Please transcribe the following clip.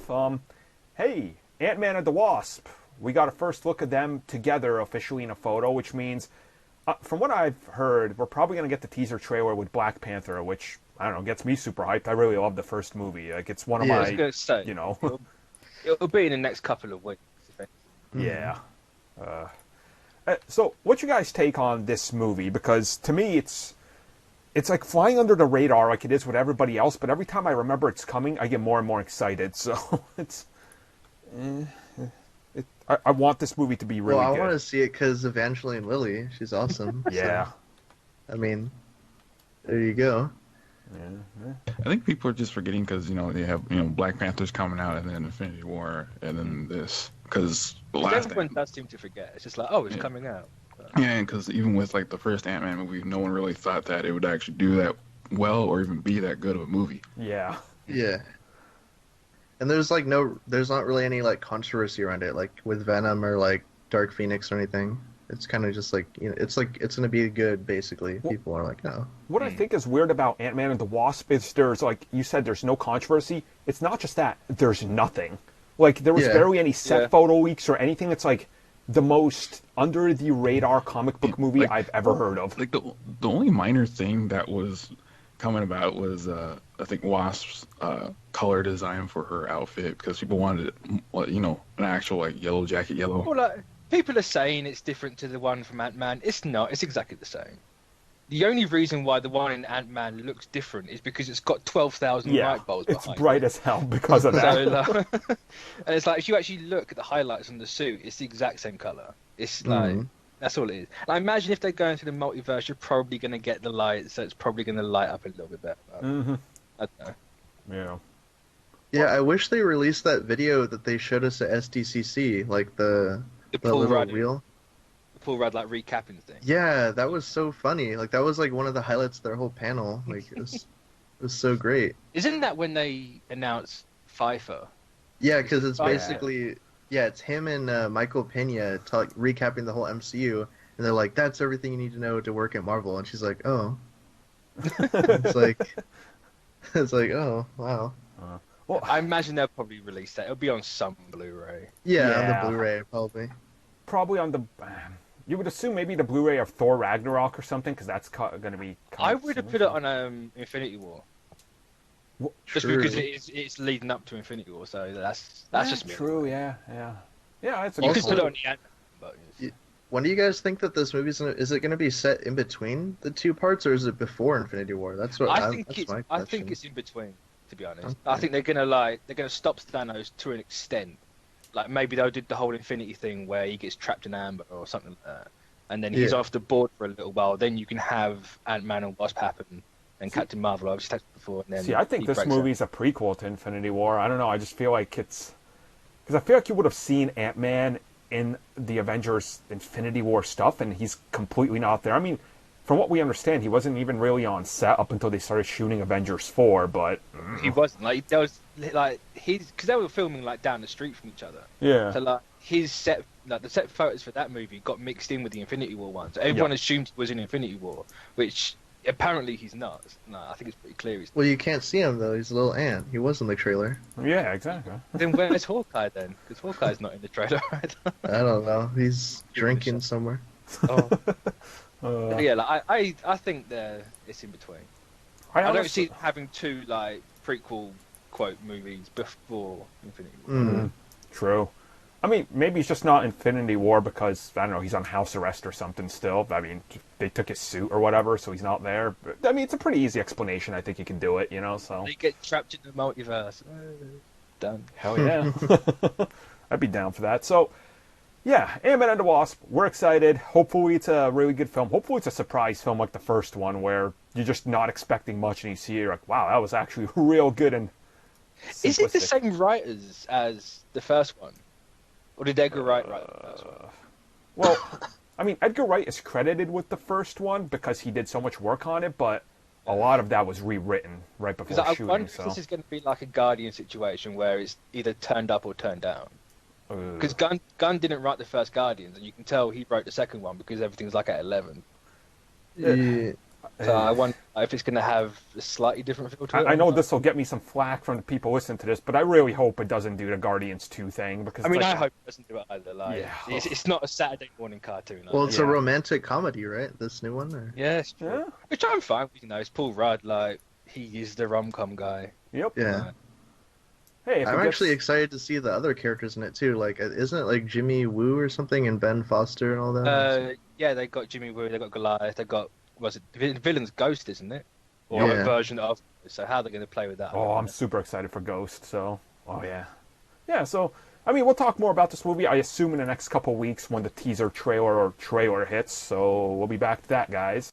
enough. Hey, Ant-Man and the Wasp. We got a first look of them together officially in a photo, which means, from what I've heard, we're probably going to get the teaser trailer with Black Panther, which, I don't know, gets me super hyped. I really love the first movie. Like, it's one of my, I was gonna say, you know... it'll be in the next couple of weeks. Yeah. So, what's your guys' take on this movie? Because, to me, it's like flying under the radar like it is with everybody else, but every time I remember it's coming, I get more and more excited. So, it's... I want this movie to be really good. Well, I want to see it because Evangeline Lilly. She's awesome. Yeah. So, I mean, there you go. Yeah. I think people are just forgetting because, they have, Black Panther's coming out and then Infinity War and then this. Because everyone does seem to forget. It's just like, oh, it's coming out. But... Yeah, because even with, like, the first Ant-Man movie, no one really thought that it would actually do that well or even be that good of a movie. Yeah. Yeah. And there's not really any like controversy around it, like with Venom or like Dark Phoenix or anything. It's kind of just like, it's like it's gonna be good basically. Well, people are like, no. What I think is weird about Ant-Man and the Wasp is there's, like you said, there's no controversy. It's not just that, there's nothing. Like there was barely any set photo leaks or anything. It's like the most under the radar comic book movie I've ever heard of. Like the only minor thing that was coming about was I think Wasp's color design for her outfit because people wanted an actual like yellow jacket yellow. Well, like, people are saying it's different to the one from Ant-Man. It's not. It's exactly the same. The only reason why the one in Ant-Man looks different is because it's got 12,000 light bulbs behind it. It's bright as hell because of that. And it's like if you actually look at the highlights on the suit, it's the exact same color. It's like that's all it is. And I imagine if they're going through the multiverse, you're probably going to get the light, so it's probably going to light up a little bit better. I don't know. Yeah. Yeah, I wish they released that video that they showed us at SDCC, like the Paul little Rudd, wheel. The Paul Rudd like recapping thing. Yeah, that was so funny. Like that was like one of the highlights of their whole panel. Like it was so great. Isn't that when they announced Pfeiffer? Yeah, because it's basically it's him and Michael Pena recapping the whole MCU, and they're like, "That's everything you need to know to work at Marvel," and she's like, "Oh." it's like, oh wow. Well, I imagine they'll probably release that. It'll be on some Blu-ray. Yeah, on the Blu-ray probably. Probably on the. You would assume maybe the Blu-ray of Thor Ragnarok or something, because that's going to be. I would have put it on Infinity War. Well, just because it's leading up to Infinity War, so that's just me. True. Yeah. It's a you good could put it on the Ant-Man. When do you guys think that this movie's is it going to be set in between the two parts, or is it before Infinity War? That's what I think it's in between. To be honest, okay. I think they're gonna stop Thanos to an extent. Like maybe they'll do the whole Infinity thing where he gets trapped in amber or something like that, and then he's off the board for a little while. Then you can have Ant-Man and Wasp happen, and Captain Marvel. I've just had before. And then I think this movie's a prequel to Infinity War. I don't know. I just feel like it's because I feel like you would have seen Ant-Man in the Avengers Infinity War stuff, and he's completely not there. I mean, from what we understand, he wasn't even really on set up until they started shooting Avengers 4, but... He wasn't. Like, there was, like, because they were filming, like, down the street from each other. Yeah. So, like, his set, like, the set photos for that movie got mixed in with the Infinity War ones. So everyone assumed he was in Infinity War, which apparently he's not. No, I think it's pretty clear he's not. Well, you can't see him, though. He's a little ant. He was in the trailer. Yeah, exactly. Then where's Hawkeye, then? Because Hawkeye's not in the trailer, right? I don't know. He's drinking somewhere. Oh. Yeah, like, I think it's in between. I don't see having two like prequel quote movies before Infinity War. True. I mean, maybe he's just not Infinity War because I don't know, he's on house arrest or something still. I mean, they took his suit or whatever, so he's not there. But, I mean, it's a pretty easy explanation. I think you can do it. So they get trapped in the multiverse. Done. Hell yeah, I'd be down for that. So. Yeah, Ant-Man and the Wasp, we're excited. Hopefully it's a really good film. Hopefully it's a surprise film like the first one where you're just not expecting much and you see it, you're like, wow, that was actually real good and simplistic. Is it the same writers as the first one? Or did Edgar Wright write the first one? Well, I mean, Edgar Wright is credited with the first one because he did so much work on it, but a lot of that was rewritten right before shooting. I wonder if this is going to be like a Guardian situation where it's either turned up or turned down. Because Gunn didn't write the first Guardians, and you can tell he wrote the second one because everything's like at 11. Yeah. So I wonder if it's going to have a slightly different feel to it. I know this will get me some flack from the people listening to this, but I really hope it doesn't do the Guardians 2 thing. Because I mean, I hope it doesn't do it either. Like, yeah. it's not a Saturday morning cartoon. Well, it's a romantic comedy, right? This new one? Or... Yeah, it's true. Yeah. Which I'm fine with, it's Paul Rudd, like, he is the rom-com guy. Yep. Yeah. Hey, I'm actually excited to see the other characters in it, too. Like, isn't it, like, Jimmy Woo or something, and Ben Foster and all that? Yeah, they got Jimmy Woo, they got Goliath, they got... Was it the villain's Ghost, isn't it? Or a version of. So how they're going to play with that? Oh, I'm super excited for Ghost. So, yeah. So, I mean, we'll talk more about this movie. I assume in the next couple weeks when the teaser trailer hits. So we'll be back to that, guys.